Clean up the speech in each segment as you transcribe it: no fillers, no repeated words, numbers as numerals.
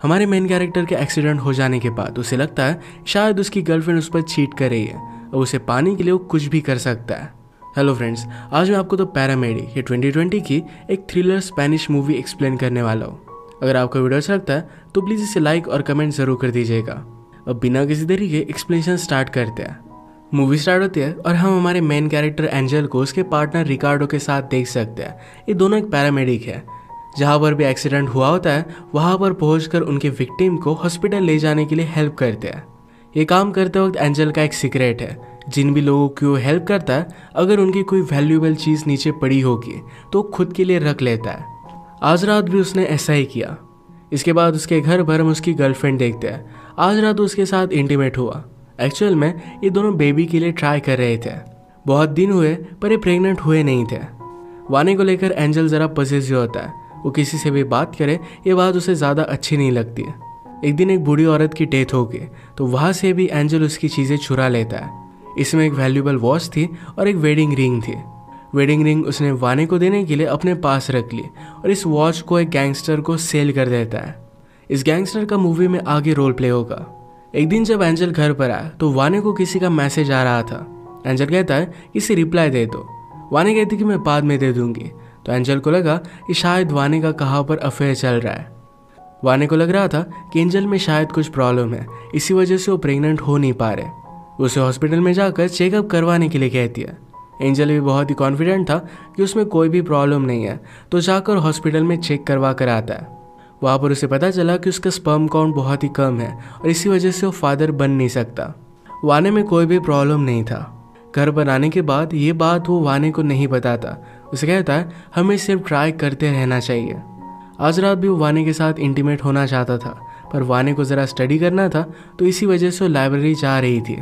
हमारे main character के accident हो जाने के बाद उसे लगता है शायद उसकी गर्लफ्रेंड उस पर चीट कर रही है और उसे पाने के लिए वो कुछ भी कर सकता है। हेलो फ्रेंड्स, आज मैं आपको द पैरामेडिक ये 2020 की एक थ्रिलर स्पेनिश मूवी एक्सप्लेन करने वाला हूँ। अगर आपको वीडियो अच्छा लगता है तो प्लीज़ इसे लाइक और कमेंट जरूर कर दीजिएगा। अब बिना किसी देरी के एक्सप्लेनेशन स्टार्ट करते हैं। मूवी स्टार्ट होती है और हम हमारे मेन कैरेक्टर एंजल को उसके पार्टनर रिकार्डो के साथ देख सकते हैं। ये दोनों एक पैरामेडिक है। जहाँ पर भी एक्सीडेंट हुआ होता है वहाँ पर पहुंचकर उनके विक्टिम को हॉस्पिटल ले जाने के लिए हेल्प करते हैं। ये काम करते वक्त एंजल का एक सीक्रेट है, जिन भी लोगों की वो हेल्प करता है अगर उनकी कोई वैल्यूएबल चीज़ नीचे पड़ी होगी तो खुद के लिए रख लेता है। आज रात भी उसने ऐसा ही किया। इसके बाद उसके घर पर हम उसकी गर्लफ्रेंड देखते हैं। आज रात उसके साथ इंटीमेट हुआ। एक्चुअल में ये दोनों बेबी के लिए ट्राई कर रहे थे। बहुत दिन हुए पर ये प्रेग्नेंट हुए नहीं थे। वानी को लेकर एंजल ज़रा पजेसिव होता है। वो किसी से भी बात करे ये बात उसे ज़्यादा अच्छी नहीं लगती है। एक दिन एक बूढ़ी औरत की डेथ हो गई तो वहाँ से भी एंजल उसकी चीज़ें चुरा लेता है। इसमें एक वैल्यूएबल वॉच थी और एक वेडिंग रिंग थी। वेडिंग रिंग उसने वानी को देने के लिए अपने पास रख ली और इस वॉच को एक गैंगस्टर को सेल कर देता है। इस गैंगस्टर का मूवी में आगे रोल प्ले होगा। एक दिन जब एंजल घर पर आया तो वानी को किसी का मैसेज आ रहा था। एंजल कहता है इसे रिप्लाई दे दो। वानी कहती कि मैं बाद में दे दूंगी। तो एंजल को लगा कि शायद वानी का कहाँ पर अफेयर चल रहा है। वानी को लग रहा था कि एंजल में शायद कुछ प्रॉब्लम है, इसी वजह से वो प्रेग्नेंट हो नहीं पा रहे। उसे हॉस्पिटल में जाकर चेकअप करवाने के लिए कहती है। एंजल भी बहुत ही कॉन्फिडेंट था कि उसमें कोई भी प्रॉब्लम नहीं है, तो जाकर हॉस्पिटल में चेक करवा कर आता है। वहाँ पर उसे पता चला कि उसका स्पर्म काउंट बहुत ही कम है और इसी वजह से वो फादर बन नहीं सकता। वानी में कोई भी प्रॉब्लम नहीं था। घर पर आने के बाद ये बात वो वानी को नहीं बताता। उसे कहता है हमें सिर्फ ट्राई करते रहना चाहिए। आज रात भी वो वानी के साथ इंटीमेट होना चाहता था, पर वानी को ज़रा स्टडी करना था तो इसी वजह से वो लाइब्रेरी जा रही थी।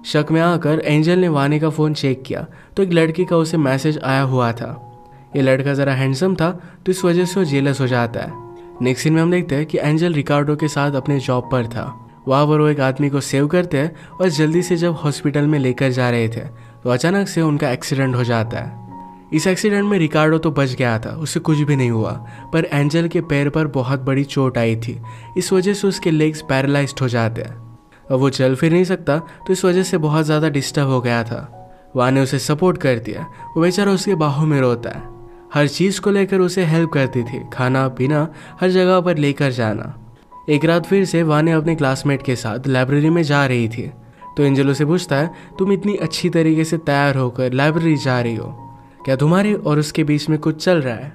शक में आकर एंजल ने वानी का फ़ोन चेक किया तो एक लड़की का उसे मैसेज आया हुआ था। ये लड़का ज़रा हैंडसम था तो इस वजह से वो जेलस हो जाता है। नेक्स्ट सीन में हम देखते हैं कि एंजल रिकार्डो के साथ अपने जॉब पर था। वहाँ पर वो एक आदमी को सेव करते हैं और जल्दी से जब हॉस्पिटल में लेकर जा रहे थे तो अचानक से उनका एक्सीडेंट हो जाता है। इस एक्सीडेंट में रिकार्डो तो बच गया था, उससे कुछ भी नहीं हुआ, पर एंजल के पैर पर बहुत बड़ी चोट आई थी। इस वजह से उसके लेग्स पैरालाइज्ड हो जाते हैं। अब वो चल फिर नहीं सकता तो इस वजह से बहुत ज़्यादा डिस्टर्ब हो गया था। वानी उसे सपोर्ट कर दिया। वो बेचारा उसके बाहों में रोता है। हर चीज़ को लेकर उसे हेल्प करती थी, खाना पीना हर जगह पर लेकर जाना। एक रात फिर से वानी अपने क्लासमेट के साथ लाइब्रेरी में जा रही थी तो एंजल उसे पूछता है तुम इतनी अच्छी तरीके से तैयार होकर लाइब्रेरी जा रही हो, क्या तुम्हारे और उसके बीच में कुछ चल रहा है?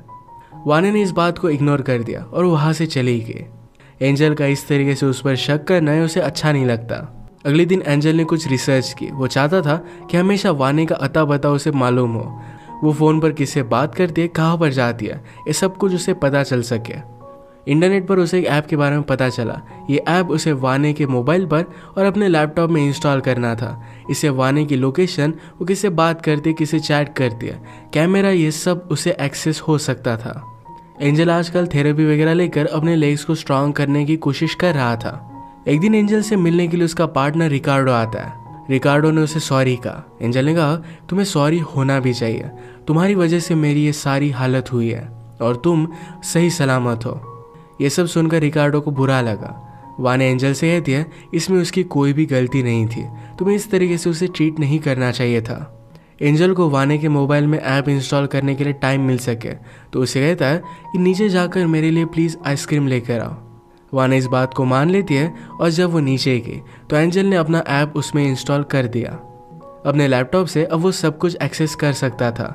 वानी ने इस बात को इग्नोर कर दिया और वहाँ से चली गई। एंजल का इस तरीके से उस पर शक करना उसे अच्छा नहीं लगता। अगले दिन एंजल ने कुछ रिसर्च की। वो चाहता था कि हमेशा वानी का अता पता उसे मालूम हो। वो फ़ोन पर किससे बात करती है, कहाँ पर जाती है, ये सब कुछ उसे पता चल सके। इंटरनेट पर उसे एक ऐप के बारे में पता चला। ये ऐप उसे वानी के मोबाइल पर और अपने लैपटॉप में इंस्टॉल करना था। इससे वानी की लोकेशन, वो किससे बात करती है, किससे चैट करती है, कैमरा, ये सब उसे एक्सेस हो सकता था। एंजल आजकल थेरेपी वगैरह लेकर अपने लेग्स को स्ट्रांग करने की कोशिश कर रहा था। एक दिन एंजल से मिलने के लिए उसका पार्टनर रिकार्डो आता है। रिकार्डो ने उसे सॉरी कहा। एंजल ने कहा तुम्हें सॉरी होना भी चाहिए, तुम्हारी वजह से मेरी ये सारी हालत हुई है और तुम सही सलामत हो। ये सब सुनकर रिकार्डो को बुरा लगा। वानी एंजल से कहती है इसमें उसकी कोई भी गलती नहीं थी, तुम्हें इस तरीके से उसे ट्रीट नहीं करना चाहिए था। एंजल को वानी के मोबाइल में ऐप इंस्टॉल करने के लिए टाइम मिल सके तो उसे कहता है कि नीचे जाकर मेरे लिए प्लीज़ आइसक्रीम लेकर आओ। वानी इस बात को मान लेती है और जब वो नीचे गई तो एंजल ने अपना ऐप उसमें इंस्टॉल कर दिया। अपने लैपटॉप से अब वो सब कुछ एक्सेस कर सकता था।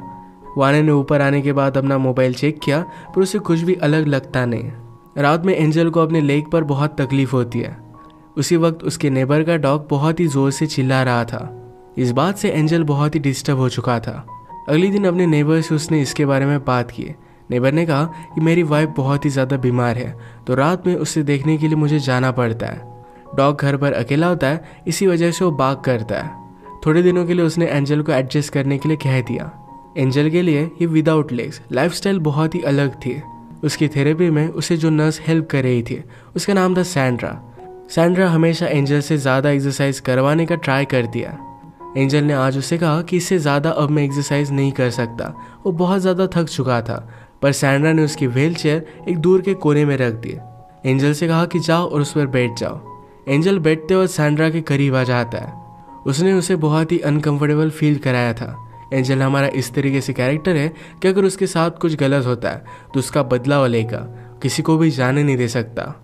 वानी ने ऊपर आने के बाद अपना मोबाइल चेक किया पर उसे कुछ भी अलग लगता नहीं। रात में एंजल को अपने लेग पर बहुत तकलीफ होती है। उसी वक्त उसके नेबर का डॉग बहुत ही ज़ोर से चिल्ला रहा था। इस बात से एंजल बहुत ही डिस्टर्ब हो चुका था। अगले दिन अपने नेबर से उसने इसके बारे में बात की। नेबर ने कहा कि मेरी वाइफ बहुत ही ज़्यादा बीमार है तो रात में उसे देखने के लिए मुझे जाना पड़ता है। डॉग घर पर अकेला होता है, इसी वजह से वो बाग करता है। थोड़े दिनों के लिए उसने एंजल को एडजस्ट करने के लिए कह दिया। एंजल के लिए ये विदाउट लेग्स लाइफस्टाइल बहुत ही अलग थी। उसकी थेरेपी में उसे जो नर्स हेल्प कर रही थी उसका नाम था सैंड्रा। सैंड्रा हमेशा एंजल से ज़्यादा एक्सरसाइज करवाने का ट्राई करती है। एंजल ने आज उससे कहा कि इससे ज़्यादा अब मैं एक्सरसाइज नहीं कर सकता, वो बहुत ज़्यादा थक चुका था। पर सैंड्रा ने उसकी व्हीलचेयर एक दूर के कोने में रख दी। एंजल से कहा कि जाओ और उस पर बैठ जाओ। एंजल बैठते वक्त सैंड्रा के करीब आ जाता है। उसने उसे बहुत ही अनकंफर्टेबल फील कराया था। एंजल हमारा इस तरीके से कैरेक्टर है कि अगर उसके साथ कुछ गलत होता है तो उसका बदला वो लेगा, किसी को भी जाने नहीं दे सकता।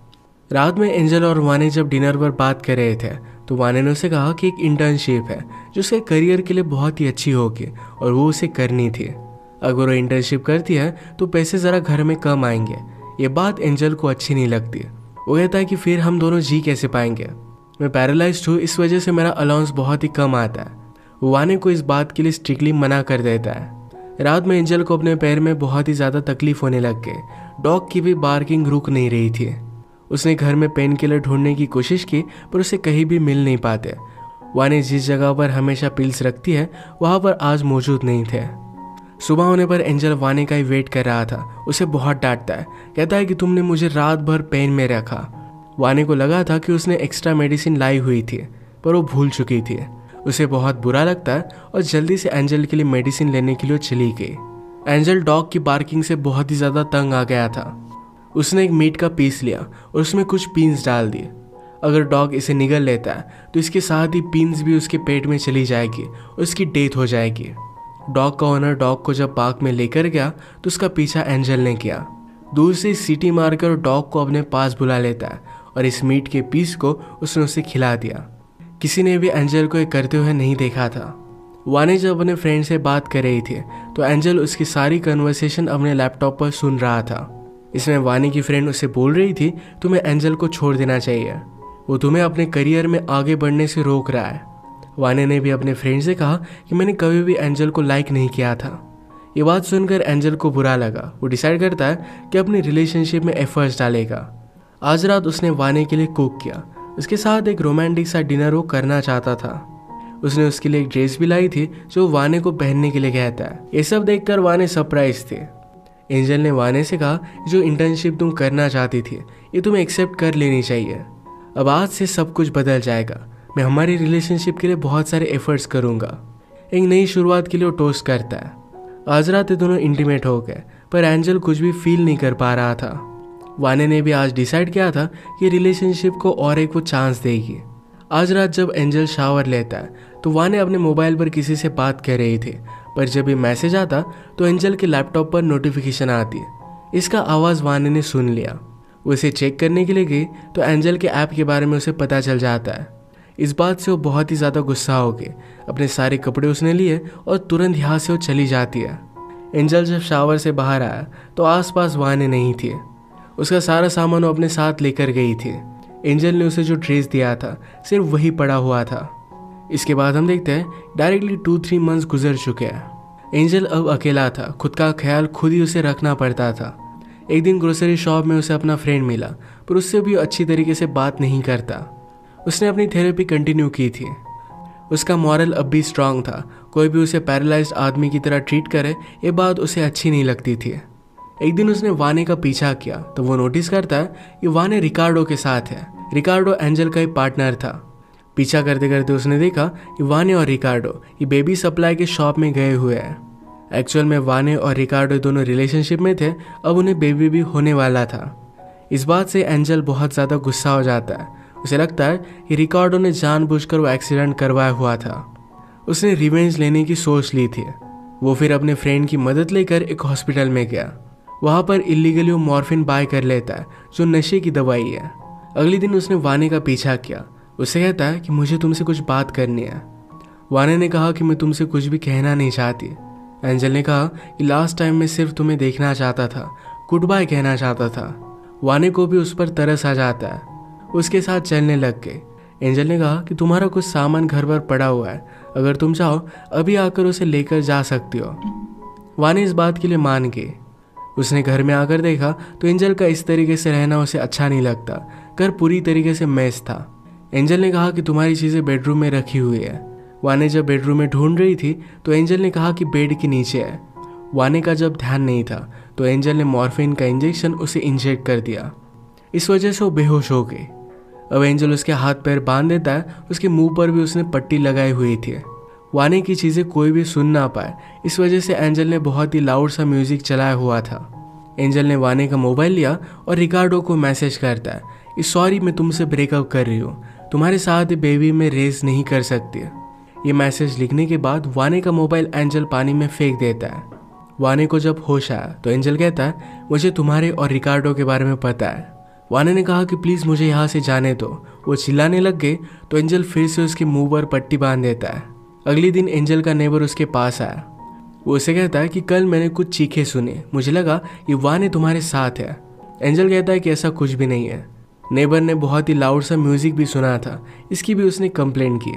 रात में एंजल और वानी जब डिनर पर बात कर रहे थे तो वानी ने उसे कहा कि एक इंटर्नशिप है जो उसके करियर के लिए बहुत ही अच्छी होगी और वो उसे करनी थी। अगर वो इंटर्नशिप करती है तो पैसे ज़रा घर में कम आएंगे। ये बात एंजल को अच्छी नहीं लगती। वो कहता है कि फिर हम दोनों जी कैसे पाएंगे, मैं पैरालाइज्ड हूँ, इस वजह से मेरा अलाउंस बहुत ही कम आता है। वो वानी को इस बात के लिए स्ट्रिक्टली मना कर देता है। रात में एंजल को अपने पैर में बहुत ही ज़्यादा तकलीफ होने लग गई। डॉग की भी बार्किंग रुक नहीं रही थी। उसने घर में पेन किलर ढूंढने की कोशिश की पर उसे कहीं भी मिल नहीं पाते। वानी जिस जगह पर हमेशा पिल्स रखती है वहाँ पर आज मौजूद नहीं थे। सुबह होने पर एंजल वानी का ही वेट कर रहा था। उसे बहुत डांटता है, कहता है कि तुमने मुझे रात भर पेन में रखा। वानी को लगा था कि उसने एक्स्ट्रा मेडिसिन लाई हुई थी पर वो भूल चुकी थी। उसे बहुत बुरा लगता है और जल्दी से एंजल के लिए मेडिसिन लेने के लिए चली गई। एंजल डॉग की बार्किंग से बहुत ही ज़्यादा तंग आ गया था। उसने एक मीट का पीस लिया और उसमें कुछ पीन्स डाल दिए। अगर डॉग इसे निगल लेता है तो इसके साथ ही पीन्स भी उसके पेट में चली जाएगी और उसकी डेथ हो जाएगी। डॉग का ओनर डॉग को जब पार्क में लेकर गया तो उसका पीछा एंजल ने किया। दूर से सीटी मारकर डॉग को अपने पास बुला लेता है और इस मीट के पीस को उसने उसे खिला दिया। किसी ने भी एंजल को ये करते हुए नहीं देखा था। वानी जब अपने फ्रेंड से बात कर रही थी तो एंजल उसकी सारी कन्वर्सेशन अपने लैपटॉप पर सुन रहा था। इसमें वानी की फ्रेंड उसे बोल रही थी तुम्हें एंजल को छोड़ देना चाहिए, वो तुम्हें अपने करियर में आगे बढ़ने से रोक रहा है। वानी ने भी अपने फ्रेंड से कहा कि मैंने कभी भी एंजल को लाइक नहीं किया था। ये बात सुनकर एंजल को बुरा लगा। वो डिसाइड करता है कि अपनी रिलेशनशिप में एफर्ट्स डालेगा। आज रात उसने वानी के लिए कुक किया। उसके साथ एक रोमांटिक सा डिनर वो करना चाहता था। उसने उसके लिए एक ड्रेस भी लाई थी जो वानी को पहनने के लिए कहता है। ये सब देखकर वानी सरप्राइज थे। एंजल ने वानी से कहा जो इंटर्नशिप तुम करना चाहती थी ये तुम्हें एक्सेप्ट कर लेनी चाहिए। अब आज से सब कुछ बदल जाएगा। मैं हमारी रिलेशनशिप के लिए बहुत सारे एफर्ट्स करूँगा। एक नई शुरुआत के लिए वो टोस्ट करता है। आज रात ये दोनों इंटीमेट हो गए पर एंजल कुछ भी फील नहीं कर पा रहा था। वानी ने भी आज डिसाइड किया था कि रिलेशनशिप को और एक वो चांस देगी। आज रात जब एंजल शावर लेता है तो वानी अपने मोबाइल पर किसी से बात कर रही थी पर जब ये मैसेज आता तो एंजल के लैपटॉप पर नोटिफिकेशन आती है। इसका आवाज़ वानी ने सुन लिया। वो इसे चेक करने के लिए गई तो एंजल के ऐप के बारे में उसे पता चल जाता है। इस बात से वो बहुत ही ज़्यादा गुस्सा हो गई। अपने सारे कपड़े उसने लिए और तुरंत यहाँ से वो चली जाती है। एंजल जब शावर से बाहर आया तो आसपास वानी नहीं थी। उसका सारा सामान वो अपने साथ लेकर गई थी। एंजल ने उसे जो ड्रेस दिया था सिर्फ वही पड़ा हुआ था। इसके बाद हम देखते हैं डायरेक्टली 2-3 मंथ्स गुजर चुके हैं। एंजल अब अकेला था। खुद का ख्याल खुद ही उसे रखना पड़ता था। एक दिन ग्रोसरी शॉप में उसे अपना फ्रेंड मिला पर उससे भी अच्छी तरीके से बात नहीं करता। उसने अपनी थेरेपी कंटिन्यू की थी। उसका मॉरल अब भी स्ट्रांग था। कोई भी उसे पैरालाइज्ड आदमी की तरह ट्रीट करे ये बात उसे अच्छी नहीं लगती थी। एक दिन उसने वानी का पीछा किया तो वो नोटिस करता है कि वानी रिकार्डो के साथ है। रिकार्डो एंजल का ही पार्टनर था। पीछा करते करते उसने देखा कि वानी और रिकार्डो ये बेबी सप्लाई के शॉप में गए हुए हैं। एक्चुअल में वानी और रिकार्डो दोनों रिलेशनशिप में थे। अब उन्हें बेबी भी होने वाला था। इस बात से एंजल बहुत ज़्यादा गुस्सा हो जाता है। उसे लगता है कि रिकार्डो ने जानबूझकर वो एक्सीडेंट करवाया हुआ था। उसने रिवेंज लेने की सोच ली थी। वो फिर अपने फ्रेंड की मदद लेकर एक हॉस्पिटल में गया। वहाँ पर इलीगली वो मॉर्फिन बाय कर लेता है जो नशे की दवाई है। अगले दिन उसने वानी का पीछा किया। उससे कहता है कि मुझे तुमसे कुछ बात करनी है। वानी ने कहा कि मैं तुमसे कुछ भी कहना नहीं चाहती। एंजल ने कहा कि लास्ट टाइम मैं सिर्फ तुम्हें देखना चाहता था, गुड बाय कहना चाहता था। वानी को भी उस पर तरस आ जाता है। उसके साथ चलने लग गए। एंजल ने कहा कि तुम्हारा कुछ सामान घर पर पड़ा हुआ है, अगर तुम चाहो अभी आकर उसे लेकर जा सकती हो। वानी इस बात के लिए मान गई। उसने घर में आकर देखा तो एंजल का इस तरीके से रहना उसे अच्छा नहीं लगता। घर पूरी तरीके से मैस था। एंजल ने कहा कि तुम्हारी चीज़ें बेडरूम में रखी हुई है। वानी जब बेडरूम में ढूंढ रही थी तो एंजल ने कहा कि बेड के नीचे है। वानी का जब ध्यान नहीं था तो एंजल ने मॉर्फिन का इंजेक्शन उसे इंजेक्ट कर दिया। इस वजह से वो बेहोश हो गई। अब एंजल उसके हाथ पैर बांध देता है। उसके मुंह पर भी उसने पट्टी लगाई हुई थी। वानी की चीज़ें कोई भी सुन ना पाए इस वजह से एंजल ने बहुत ही लाउड सा म्यूजिक चलाया हुआ था। एंजल ने वाने का मोबाइल लिया और रिकार्डो को मैसेज करता है, सॉरी मैं तुमसे ब्रेकअप कर रही हूँ, तुम्हारे साथ बेबी में रेस नहीं कर सकती। ये मैसेज लिखने के बाद वाने का मोबाइल एंजल पानी में फेंक देता है। वाने को जब होश आया तो एंजल कहता है, मुझे तुम्हारे और रिकार्डो के बारे में पता है। वाने ने कहा कि प्लीज़ मुझे यहाँ से जाने दो। वो चिल्लाने लग गए तो एंजल फिर से उसके मुंह पर पट्टी बांध देता है। अगले दिन एंजल का नेबर उसके पास आया। वो उसे कहता है कि कल मैंने कुछ चीखें सुनी, मुझे लगा कि वाने तुम्हारे साथ है। एंजल कहता है कि ऐसा कुछ भी नहीं है। नेबर ने बहुत ही लाउड सा म्यूजिक भी सुना था, इसकी भी उसने कंप्लेंट की।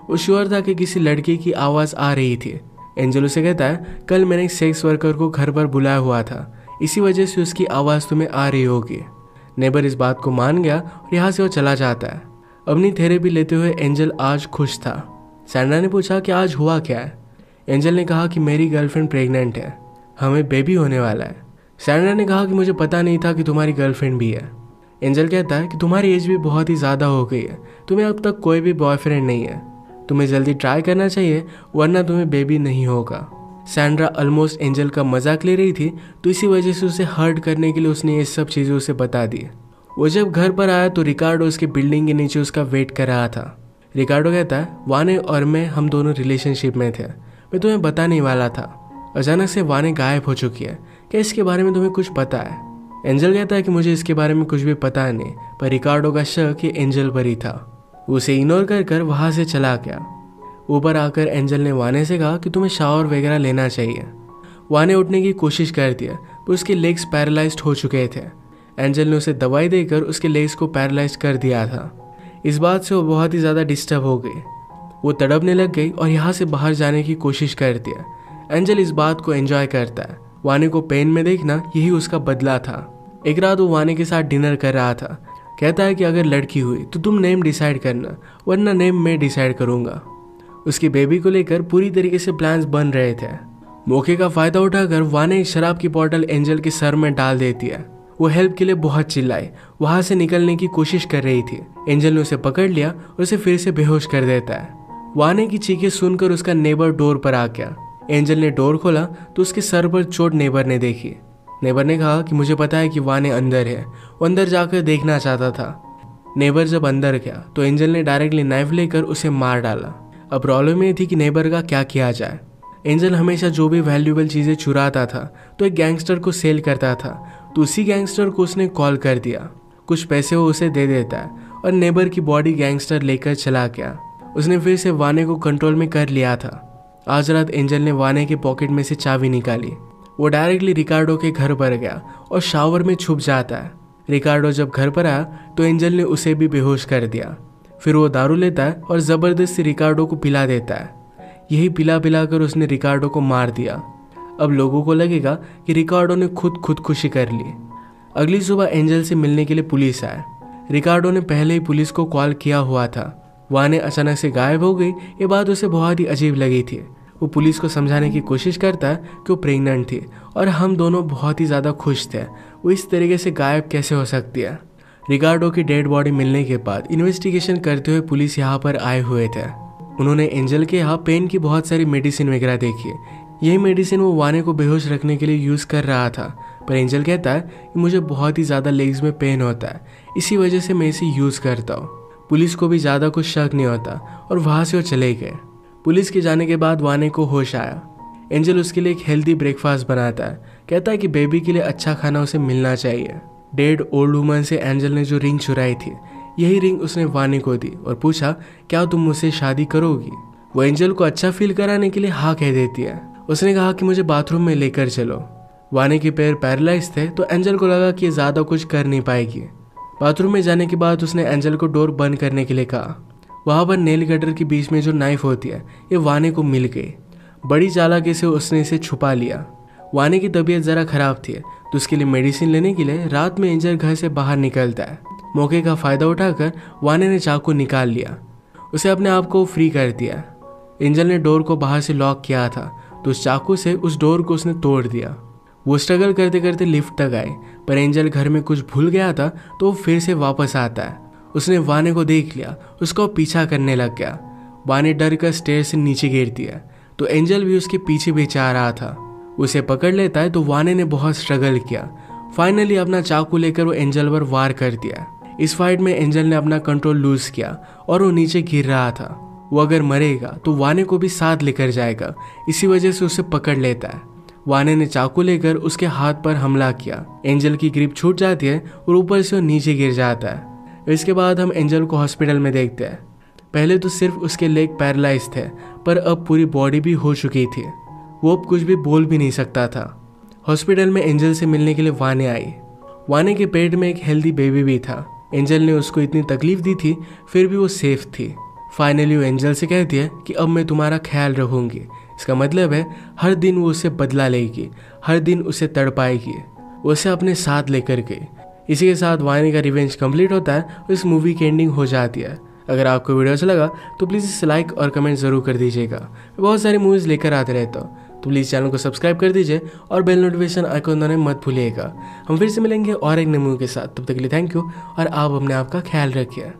वो श्योर था कि किसी लड़के की आवाज़ आ रही थी। एंजल उसे कहता है, कल मैंने एक सेक्स वर्कर को घर पर बुलाया हुआ था, इसी वजह से उसकी आवाज़ तुम्हें आ रही होगी। नेबर इस बात को मान गया और यहाँ से वो चला जाता है। अपनी थेरेपी लेते हुए एंजल आज खुश था। सैंड्रा ने पूछा कि आज हुआ क्या है। एंजल ने कहा कि मेरी गर्लफ्रेंड प्रेग्नेंट है, हमें बेबी होने वाला है। सैंड्रा ने कहा कि मुझे पता नहीं था कि तुम्हारी गर्लफ्रेंड भी है। एंजल कहता है कि तुम्हारी एज भी बहुत ही ज़्यादा हो गई है, तुम्हें अब तक कोई भी बॉयफ्रेंड नहीं है, तुम्हें जल्दी ट्राई करना चाहिए वरना तुम्हें बेबी नहीं होगा। सैंड्रा ऑलमोस्ट एंजल का मजाक ले रही थी, तो इसी वजह से उसे हर्ट करने के लिए उसने ये सब चीज़ें उसे बता दी। वो जब घर पर आया तो रिकार्डो उसके बिल्डिंग के नीचे उसका वेट कर रहा था। रिकार्डो कहता है, वाने और मैं हम दोनों रिलेशनशिप में थे, मैं तुम्हें बताने वाला था। अचानक से वाने गायब हो चुकी है, क्या इसके बारे में तुम्हें कुछ पता है? एंजल कहता है कि मुझे इसके बारे में कुछ भी पता नहीं, पर रिकार्डो का शक ये एंजल पर ही था। उसे इग्नोर कर कर वहाँ से चला गया। ऊपर आकर एंजल ने वाने से कहा कि तुम्हें शावर वगैरह लेना चाहिए। वाने उठने की कोशिश कर दिया पर उसके लेग्स पैरालाइज्ड हो चुके थे। एंजल ने उसे दवाई देकर उसके लेग्स को पैरालाइज कर दिया था। इस बात से वो बहुत ही ज़्यादा डिस्टर्ब हो गई। वो तड़पने लग गई और यहाँ से बाहर जाने की कोशिश करती है। एंजल इस बात को एंजॉय करता है। वाने को पेन में देखना यही उसका बदला था। एक रात वो वाने के साथ डिनर कर रहा था। कहता है कि अगर लड़की हुई तो तुम नेम डिसाइड करना, वरना नेम मैं डिसाइड करूँगा। उसकी बेबी को लेकर पूरी तरीके से प्लान्स बन रहे थे। मौके का फायदा उठाकर वाने एक शराब की बोतल एंजल के सर में डाल देती है। वो हेल्प के लिए बहुत चिल्लाई, वहां से निकलने की कोशिश कर रही थी। एंजल ने उसे पकड़ लिया और उसे फिर से बेहोश कर देता है। वाने की चीखें सुनकर उसका नेबर डोर पर आ गया। एंजल ने डोर खोला तो उसके सर पर चोट नेबर ने देखी। नेबर ने कहा कि मुझे पता है कि वाने अंदर है, वो अंदर जाकर देखना चाहता था। नेबर जब अंदर गया तो एंजल ने डायरेक्टली नाइफ लेकर उसे मार डाला। अब प्रॉब्लम ये थी कि नेबर का क्या किया जाए। एंजल हमेशा जो भी वैल्यूएबल चीज़ें चुराता था तो एक गैंगस्टर को सेल करता था, तो उसी गैंगस्टर को उसने कॉल कर दिया। कुछ पैसे वो उसे दे देता है और नेबर की बॉडी गैंगस्टर लेकर चला गया। उसने फिर से वाने को कंट्रोल में कर लिया था। आज रात एंजल ने वाने के पॉकेट में से चाबी निकाली। वो डायरेक्टली रिकार्डो के घर पर गया और शावर में छुप जाता है। रिकार्डो जब घर पर आया तो एंजल ने उसे भी बेहोश कर दिया। फिर वो दारू लेता है और ज़बरदस्ती रिकार्डो को पिला देता है। यही पिला पिलाकर उसने रिकार्डो को मार दिया। अब लोगों को लगेगा कि रिकार्डो ने खुदकुशी कर ली। अगली सुबह एंजल से मिलने के लिए पुलिस आए। रिकार्डो ने पहले ही पुलिस को कॉल किया हुआ था। वाने अचानक से गायब हो गई, ये बात उसे बहुत ही अजीब लगी थी। वो पुलिस को समझाने की कोशिश करता है कि वो प्रेग्नेंट थी और हम दोनों बहुत ही ज़्यादा खुश थे, वो इस तरीके से गायब कैसे हो सकती है। रिकार्डो की डेड बॉडी मिलने के बाद इन्वेस्टिगेशन करते हुए पुलिस यहाँ पर आए हुए थे। उन्होंने एंजल के यहाँ पेन की बहुत सारी मेडिसिन वगैरह देखी। यही मेडिसिन वो वाने को बेहोश रखने के लिए यूज़ कर रहा था, पर एंजल कहता है कि मुझे बहुत ही ज़्यादा लेग्स में पेन होता है, इसी वजह से मैं इसे यूज़ करता हूँ। पुलिस को भी ज़्यादा कुछ शक नहीं होता और वहाँ से वो चले गए। पुलिस के जाने के बाद वाने को होश आया। एंजल उसके लिए एक हेल्दी ब्रेकफास्ट बनाता है। कहता है कि बेबी के लिए अच्छा खाना उसे मिलना चाहिए। डेड ओल्ड वुमन से एंजल ने जो रिंग चुराई थी, यही रिंग उसने वाने को दी और पूछा, क्या तुम मुझसे शादी करोगी? वो एंजल को अच्छा फील कराने के लिए हाँ कह देती है। उसने कहा कि मुझे बाथरूम में लेकर चलो। वाने के पैर पैरालाइज थे तो एंजल को लगा कि ये ज़्यादा कुछ कर नहीं पाएगी। बाथरूम में जाने के बाद उसने एंजल को डोर बंद करने के लिए कहा। वहाँ पर नेल कटर के बीच में जो नाइफ होती है, ये वाने को मिल गई। बड़ी चालाकी से उसने इसे छुपा लिया। वाने की तबीयत ज़रा खराब थी तो उसके लिए मेडिसिन लेने के लिए रात में एंजल घर से बाहर निकलता है। मौके का फ़ायदा उठाकर वाने ने चाकू निकाल लिया। उसे अपने आप को फ्री कर दिया। एंजल ने डोर को बाहर से लॉक किया था तो उस चाकू से उस डोर को उसने तोड़ दिया। वो स्ट्रगल करते करते लिफ्ट तक आए, पर एंजल घर में कुछ भूल गया था तो वो फिर से वापस आता है। उसने वाने को देख लिया, उसका पीछा करने लग गया। वाने डर कर स्टेयर से नीचे गिर दिया तो एंजल भी उसके पीछे बेचा रहा था। उसे पकड़ लेता है तो वाने ने बहुत स्ट्रगल किया फाइनली अपना चाकू लेकर वो एंजल पर वार कर दिया। इस फाइट में एंजल ने अपना कंट्रोल लूज किया और वो नीचे गिर रहा था। वो अगर मरेगा तो वाने को भी साथ लेकर जाएगा, इसी वजह से उसे पकड़ लेता है। वाने ने चाकू लेकर उसके हाथ पर हमला किया। एंजल की ग्रिप छूट जाती है और ऊपर से वो नीचे गिर जाता है। इसके बाद हम एंजल को हॉस्पिटल में देखते हैं। पहले तो सिर्फ उसके लेग पैरालाइज थे, पर अब पूरी बॉडी भी हो चुकी थी। वो अब कुछ भी बोल भी नहीं सकता था। हॉस्पिटल में एंजल से मिलने के लिए वाने आई। वाने के पेट में एक हेल्दी बेबी भी था। एंजल ने उसको इतनी तकलीफ दी थी, फिर भी वो सेफ थी। फाइनली वो एंजल से कहती है कि अब मैं तुम्हारा ख्याल रखूंगी। इसका मतलब है हर दिन वो उससे बदला लेगी, हर दिन उसे तड़पाएगी, वो उसे अपने साथ लेकर गई। इसी के साथ वाने का रिवेंज कंप्लीट होता है और इस मूवी की एंडिंग हो जाती है। अगर आपको वीडियो अच्छा लगा तो प्लीज़ इसे लाइक और कमेंट ज़रूर कर दीजिएगा। मैं बहुत सारी मूवीज़ लेकर आते रहता हूँ, तो प्लीज़ चैनल को सब्सक्राइब कर दीजिए और बेल नोटिफिकेशन आइकॉन दबाना मत भूलिएगा। हम फिर से मिलेंगे और एक नई मूवी के साथ। तब तक के लिए थैंक यू और आप अपने आप का ख्याल रखिए।